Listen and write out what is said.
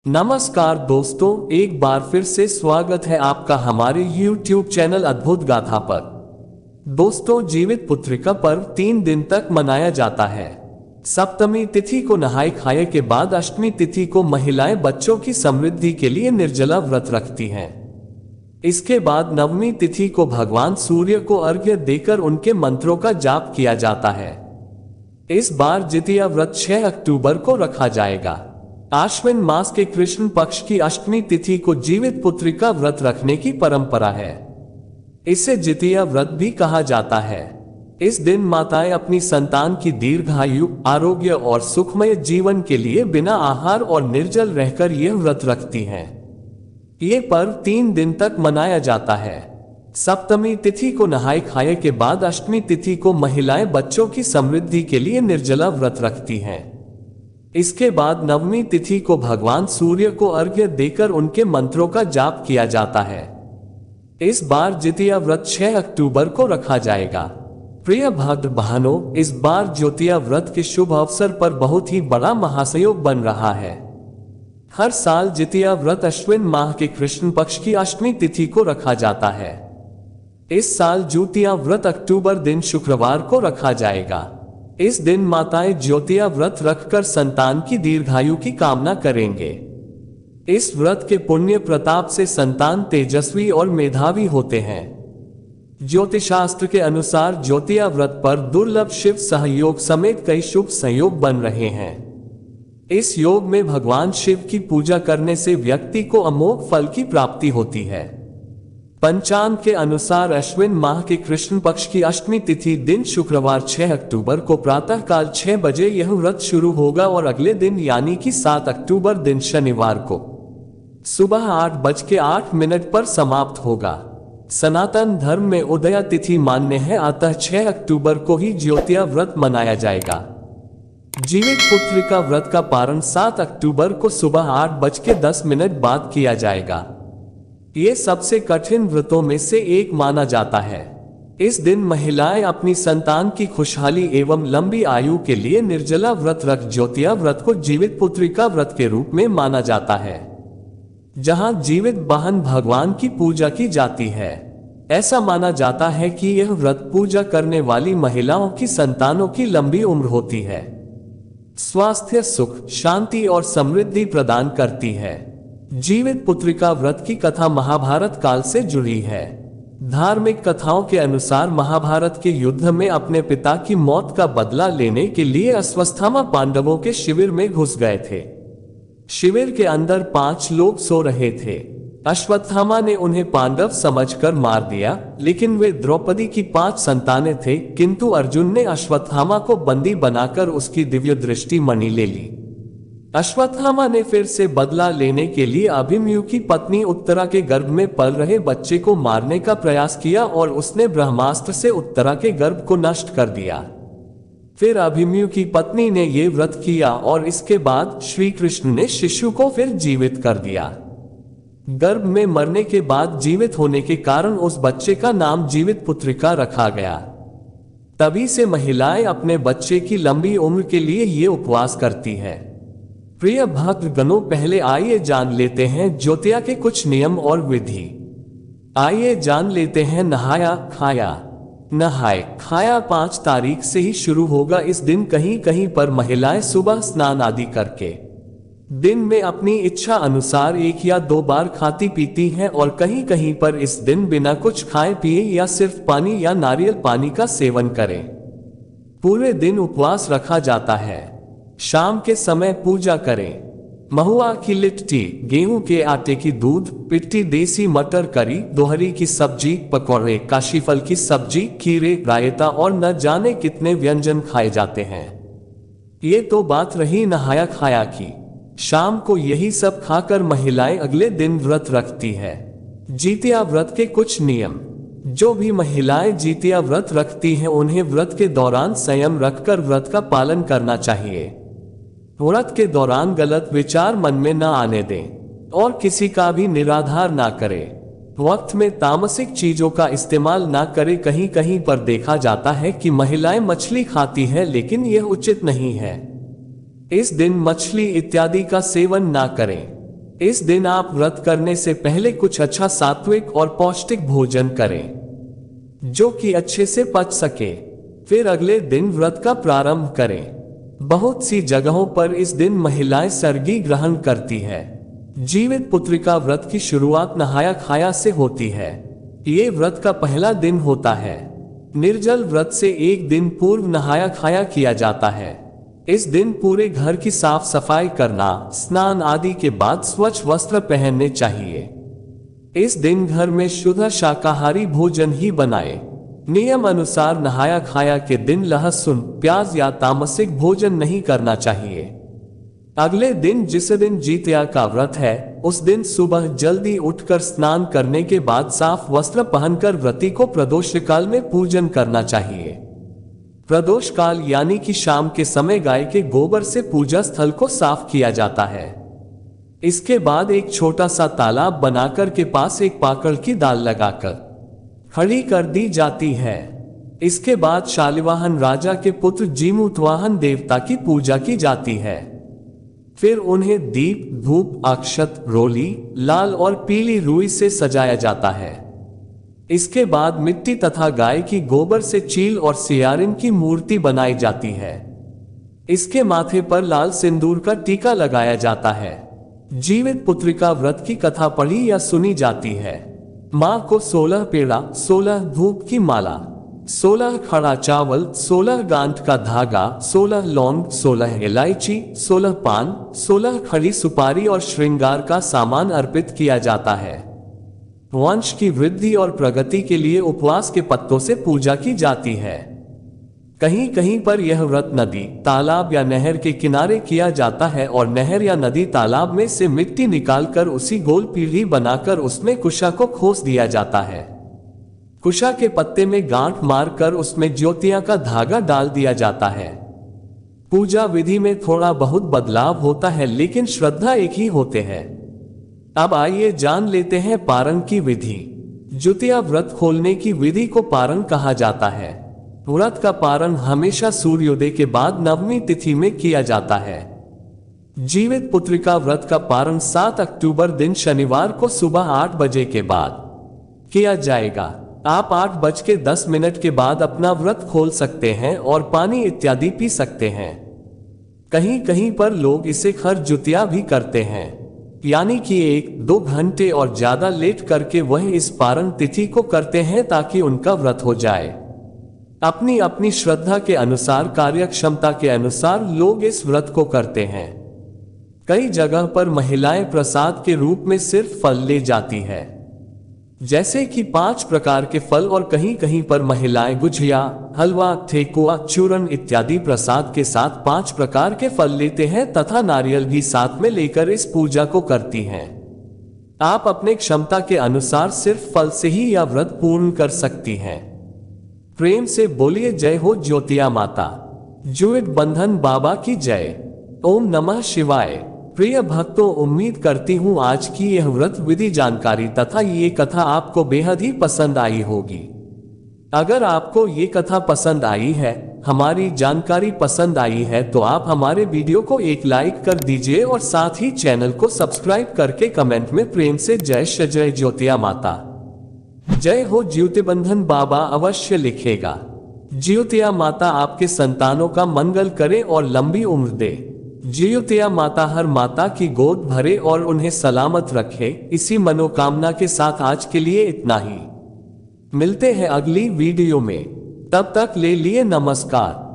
नमस्कार दोस्तों, एक बार फिर से स्वागत है आपका हमारे YouTube चैनल अद्भुत गाथा पर। दोस्तों, जीवित पुत्रिका पर्व 3 दिन तक मनाया जाता है। सप्तमी तिथि को नहाय खाए के बाद अष्टमी तिथि को महिलाएं बच्चों की समृद्धि के लिए निर्जला व्रत रखती हैं। इसके बाद नवमी तिथि को भगवान सूर्य को अर्घ्य देकर उनके मंत्रों का जाप किया जाता है। इस बार जितिया व्रत 6 अक्टूबर को रखा जाएगा। आश्विन मास के कृष्ण पक्ष की अष्टमी तिथि को जीवित पुत्रिका व्रत रखने की परंपरा है। इसे जितिया व्रत भी कहा जाता है। इस दिन माताएं अपनी संतान की दीर्घायु, आरोग्य और सुखमय जीवन के लिए बिना आहार और निर्जल रहकर यह व्रत रखती हैं। ये पर्व 3 दिन तक मनाया जाता है। सप्तमी तिथि को नहाय खाए के बाद अष्टमी तिथि को महिलाएं बच्चों की समृद्धि के लिए निर्जला व्रत रखती हैं। इसके बाद नवमी तिथि को भगवान सूर्य को अर्घ्य देकर उनके मंत्रों का जाप किया जाता है। इस बार जितिया व्रत 6 अक्टूबर को रखा जाएगा। प्रिय भक्त बहनों, इस बार ज्योतिया व्रत के शुभ अवसर पर बहुत ही बड़ा महासंयोग बन रहा है। हर साल जितिया व्रत अश्विन माह के कृष्ण पक्ष की अष्टमी तिथि को रखा जाता है। इस साल ज्योतिया व्रत अक्टूबर दिन शुक्रवार को रखा जाएगा। इस दिन माताएं ज्योतिया व्रत रखकर संतान की दीर्घायु की कामना करेंगे। इस व्रत के पुण्य प्रताप से संतान तेजस्वी और मेधावी होते हैं। ज्योतिषशास्त्र के अनुसार ज्योतिया व्रत पर दुर्लभ शिव सहयोग समेत कई शुभ संयोग बन रहे हैं। इस योग में भगवान शिव की पूजा करने से व्यक्ति को अमोघ फल की प्राप्ति होती है। पंचांग के अनुसार अश्विन माह के कृष्ण पक्ष की अष्टमी तिथि दिन शुक्रवार 6 अक्टूबर को प्रातः काल 6 बजे यह व्रत शुरू होगा और अगले दिन यानी कि 7 अक्टूबर दिन शनिवार को सुबह 8:08 पर समाप्त होगा। सनातन धर्म में उदया तिथि मान्य है, अतः 6 अक्टूबर को ही ज्योतिया व्रत मनाया जाएगा। जीवित पुत्रिका व्रत का पारण 7 अक्टूबर को सुबह 8:10 बाद किया जाएगा। ये सबसे कठिन व्रतों में से एक माना जाता है। इस दिन महिलाएं अपनी संतान की खुशहाली एवं लंबी आयु के लिए निर्जला व्रत रख ज्योतिया व्रत को जीवित पुत्रिका व्रत के रूप में माना जाता है, जहां जीवित बहन भगवान की पूजा की जाती है। ऐसा माना जाता है कि यह व्रत पूजा करने वाली महिलाओं की संतानों की लंबी उम्र होती है, स्वास्थ्य, सुख, शांति और समृद्धि प्रदान करती है। जीवित पुत्रिका व्रत की कथा महाभारत काल से जुड़ी है। धार्मिक कथाओं के अनुसार महाभारत के युद्ध में अपने पिता की मौत का बदला लेने के लिए अश्वत्थामा पांडवों के शिविर में घुस गए थे। शिविर के अंदर 5 लोग सो रहे थे। अश्वत्थामा ने उन्हें पांडव समझकर मार दिया, लेकिन वे द्रौपदी की 5 संतानें थे। किंतु अर्जुन ने अश्वत्थामा को बंदी बनाकर उसकी दिव्य दृष्टि मणि ले ली। अश्वत्थामा ने फिर से बदला लेने के लिए अभिमन्यु की पत्नी उत्तरा के गर्भ में पल रहे बच्चे को मारने का प्रयास किया और उसने ब्रह्मास्त्र से उत्तरा के गर्भ को नष्ट कर दिया। फिर अभिमन्यु की पत्नी ने ये व्रत किया और इसके बाद श्री कृष्ण ने शिशु को फिर जीवित कर दिया। गर्भ में मरने के बाद जीवित होने के कारण उस बच्चे का नाम जीवित पुत्रिका रखा गया। तभी से महिलाएं अपने बच्चे की लंबी उम्र के लिए ये उपवास करती है। प्रिय भक्त गणों, पहले आइए जान लेते हैं ज्योतिया के कुछ नियम और विधि। आइए जान लेते हैं नहाया खाया। नहाय खाया 5 तारीख से ही शुरू होगा। इस दिन कहीं कहीं पर महिलाएं सुबह स्नान आदि करके दिन में अपनी इच्छा अनुसार 1 या 2 बार खाती पीती हैं और कहीं कहीं पर इस दिन बिना कुछ खाए पिए या सिर्फ पानी या नारियल पानी का सेवन करें। पूरे दिन उपवास रखा जाता है। शाम के समय पूजा करें। महुआ की लिट्टी, गेहूं के आटे की दूध, पिट्ठी, देसी मटर करी, दोहरी की सब्जी, पकौड़े, काशीफल की सब्जी, खीरे, रायता और न जाने कितने व्यंजन खाए जाते हैं। ये तो बात रही नहाया खाया की। शाम को यही सब खाकर महिलाएं अगले दिन व्रत रखती है। जितिया व्रत के कुछ नियम। जो भी महिलाएं जितिया व्रत रखती हैं उन्हें व्रत के दौरान संयम रखकर व्रत का पालन करना चाहिए। व्रत के दौरान गलत विचार मन में न आने दें और किसी का भी निराधार ना करें। वक्त में तामसिक चीजों का इस्तेमाल ना करें। कहीं कहीं पर देखा जाता है कि महिलाएं मछली खाती हैं, लेकिन यह उचित नहीं है। इस दिन मछली इत्यादि का सेवन ना करें। इस दिन आप व्रत करने से पहले कुछ अच्छा सात्विक और पौष्टिक भोजन करें, जो कि अच्छे से पच सके। फिर अगले दिन व्रत का प्रारंभ करें। बहुत सी जगहों पर इस दिन महिलाएं सरगी ग्रहण करती है। जीवित पुत्रिका व्रत की शुरुआत नहाया खाया से होती है। ये व्रत का पहला दिन होता है। निर्जल व्रत से एक दिन पूर्व नहाया खाया किया जाता है। इस दिन पूरे घर की साफ सफाई करना, स्नान आदि के बाद स्वच्छ वस्त्र पहनने चाहिए। इस दिन घर में शुद्ध शाकाहारी भोजन ही बनाएं। नियम अनुसार नहाया खाया के दिन लहसुन, प्याज या तामसिक भोजन नहीं करना चाहिए। अगले दिन जिस दिन जितिया का व्रत है, उस दिन सुबह जल्दी उठकर स्नान करने के बाद साफ वस्त्र पहनकर व्रती को प्रदोष काल में पूजन करना चाहिए। प्रदोष काल यानी कि शाम के समय गाय के गोबर से पूजा स्थल को साफ किया जाता है। इसके बाद एक छोटा सा तालाब बनाकर के पास एक पाकड़ की दाल लगाकर खड़ी कर दी जाती है। इसके बाद शालिवाहन राजा के पुत्र जीमूतवाहन देवता की पूजा की जाती है। फिर उन्हें दीप, धूप, अक्षत, रोली, लाल और पीली रुई से सजाया जाता है। इसके बाद मिट्टी तथा गाय की गोबर से चील और सियारिन की मूर्ति बनाई जाती है। इसके माथे पर लाल सिंदूर का टीका लगाया जाता है। जीवित पुत्रिका व्रत की कथा पढ़ी या सुनी जाती है। माँ को 16 पेड़ा, 16 धूप की माला, 16 खड़ा चावल, 16 गांठ का धागा, 16 लौंग, 16 इलायची, 16 पान, 16 खड़ी सुपारी और श्रृंगार का सामान अर्पित किया जाता है। वंश की वृद्धि और प्रगति के लिए उपवास के पत्तों से पूजा की जाती है। कहीं कहीं पर यह व्रत नदी, तालाब या नहर के किनारे किया जाता है और नहर या नदी तालाब में से मिट्टी निकालकर उसी गोल पीढ़ी बनाकर उसमें कुशा को खोस दिया जाता है। कुशा के पत्ते में गांठ मारकर उसमें ज्योतिया का धागा डाल दिया जाता है। पूजा विधि में थोड़ा बहुत बदलाव होता है, लेकिन श्रद्धा एक ही होते हैं। अब आइए जान लेते हैं पारण की विधि। ज्योतिया व्रत खोलने की विधि को पारण कहा जाता है। व्रत का पारण हमेशा सूर्योदय के बाद नवमी तिथि में किया जाता है। जीवित पुत्रिका व्रत का पारण 7 अक्टूबर दिन शनिवार को सुबह 8 बजे के बाद किया जाएगा। आप 8:10 के बाद अपना व्रत खोल सकते हैं और पानी इत्यादि पी सकते हैं। कहीं कहीं पर लोग इसे खर जुतिया भी करते हैं, यानी कि 1-2 घंटे और ज्यादा लेट करके वह इस पारण तिथि को करते हैं ताकि उनका व्रत हो जाए। अपनी अपनी श्रद्धा के अनुसार, कार्य क्षमता के अनुसार लोग इस व्रत को करते हैं। कई जगह पर महिलाएं प्रसाद के रूप में सिर्फ फल ले जाती है, जैसे कि 5 प्रकार के फल, और कहीं कहीं पर महिलाएं गुझिया, हलवा, ठेकुआ, चूरन इत्यादि प्रसाद के साथ 5 प्रकार के फल लेते हैं तथा नारियल भी साथ में लेकर इस पूजा को करती हैं। आप अपने क्षमता के अनुसार सिर्फ फल से ही यह व्रत पूर्ण कर सकती हैं। प्रेम से बोलिए जय हो ज्योतिया माता। जीवित बंधन बाबा की जय। ओम नमः शिवाय। प्रिय भक्तों, उम्मीद करती हूँ आज की यह व्रत विधि जानकारी तथा ये कथा आपको बेहद ही पसंद आई होगी। अगर आपको ये कथा पसंद आई है, हमारी जानकारी पसंद आई है, तो आप हमारे वीडियो को एक लाइक कर दीजिए और साथ ही चैनल को सब्सक्राइब करके कमेंट में प्रेम से जय श्री जय ज्योतिया माता, जय हो ज्योतिबंधन बाबा अवश्य लिखेगा। ज्योतिया माता आपके संतानों का मंगल करे और लंबी उम्र दे। ज्योतिया माता हर माता की गोद भरे और उन्हें सलामत रखे। इसी मनोकामना के साथ आज के लिए इतना ही। मिलते हैं अगली वीडियो में, तब तक ले लिए नमस्कार।